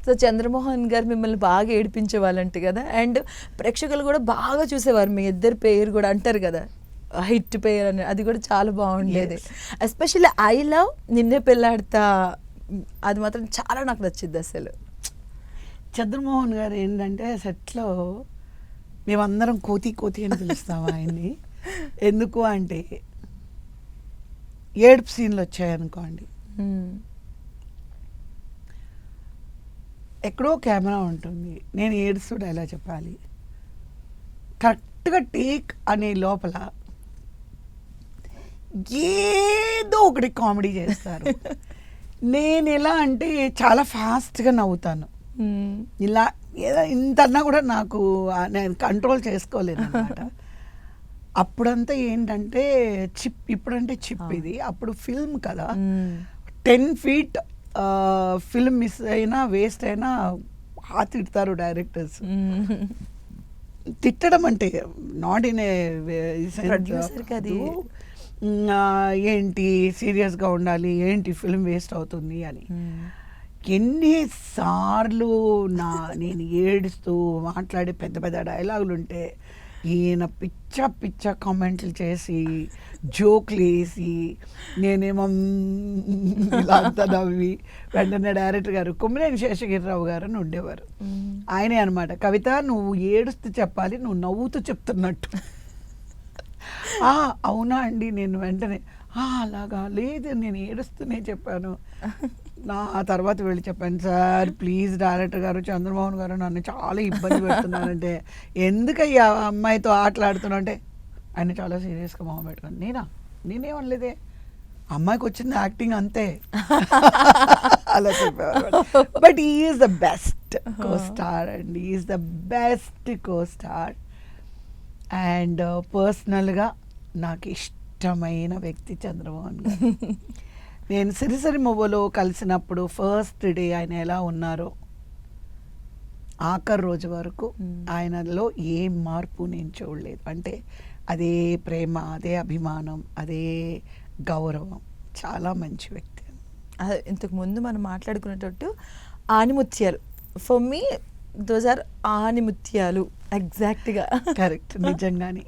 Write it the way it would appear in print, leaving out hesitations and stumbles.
So Chandramohan గారు మిమ్మల్ని బాగా ఏడిపించే వాళ్ళంట కదా, అండ్ ప్రేక్షకులు కూడా బాగా చూసేవారు మీ ఇద్దరు పేరు కూడా అంటారు కదా, హిట్ పేరు అని, అది కూడా చాలా బాగుండేది. ఎస్పెషల్లీ ఐ లవ్ నిన్నే పెళ్ళాడతా, అది మాత్రం చాలా నాకు నచ్చింది అసలు. చంద్రమోహన్ గారు ఏంటంటే సెట్లో మేమందరం కోతి కోతి అని పిలుస్తాం ఆయన్ని. ఎందుకు అంటే ఏడుపు సీన్లు వచ్చాయనుకోండి, ఎక్కడో కెమెరా ఉంటుంది, నేను ఏడుస్తూ ఎలా చెప్పాలి, కరెక్ట్గా టేక్ అనే లోపల ఏదో ఒకటి కామెడీ చేస్తారు. నేను ఎలా అంటే చాలా ఫాస్ట్గా నవ్వుతాను, ఇలా ఏదో ఇంతన్నా కూడా నాకు నేను కంట్రోల్ చేసుకోలేను అనమాట. అప్పుడంతా ఏంటంటే చిప్, ఇప్పుడంటే చిప్ ఇది, అప్పుడు ఫిల్మ్ కదా, 10 feet ఫిల్మ్ మిస్ అయినా వేస్ట్ అయినా తిడతారు డైరెక్టర్స్. తిట్టడం అంటే నాట్ ఇన్ ఏంటి సీరియస్గా ఉండాలి, ఏంటి ఫిల్మ్ వేస్ట్ అవుతుంది అని. ఎన్నిసార్లు నేను ఏడుస్తూ మాట్లాడే పెద్ద పెద్ద డైలాగులు ఉంటే ఈయన పిచ్చ పిచ్చ కామెంట్లు చేసి జోక్లు వేసి నేనేమో ఇలా అంతా నవ్వి, వెంటనే డైరెక్టర్ గారు కొమ్మినేని శేషగిరిరావు గారు అని ఉండేవారు, ఆయనే అనమాట, కవిత నువ్వు ఏడుస్తూ చెప్పాలి, నువ్వు నవ్వుతూ చెప్తున్నట్టు. అవునా అండి, నేను వెంటనే అలాగా లేదు నేను ఏడుస్తూనే చెప్పాను. ఆ తర్వాత వెళ్ళి చెప్పాను, సార్ ప్లీజ్ డైరెక్టర్ గారు చంద్రమోహన్ గారు నన్ను చాలా ఇబ్బంది పెడుతున్నానంటే, ఎందుకయ్యా అమ్మాయితో ఆటలాడుతున్నా అంటే, ఆయన చాలా సీరియస్గా మొహం పెట్టుకుని, నేనేమనలేదే, అమ్మాయికి వచ్చింది యాక్టింగ్ అంతే అలా చెప్పేవారు. But he is the best co star and he is the best co star. And పర్సనల్గా నాకు ఇష్టమైన వ్యక్తి చంద్రమోహన్ గారు. నేను సిరిసిరి మువ్వలో కలిసినప్పుడు ఫస్ట్ డే ఆయన ఎలా ఉన్నారో ఆఖరి రోజు వరకు ఆయనలో ఏ మార్పు నేను చూడలేదు. అంటే అదే ప్రేమ, అదే అభిమానం, అదే గౌరవం. చాలా మంచి వ్యక్తి. అదే ఇంతకు ముందు మనం మాట్లాడుకునేటట్టు ఆనిముత్యాలు, ఫర్ మీ దోస్ ఆర్ ఆనిముత్యాలు ఎగ్జాక్ట్గా కరెక్ట్, నిజంగానే.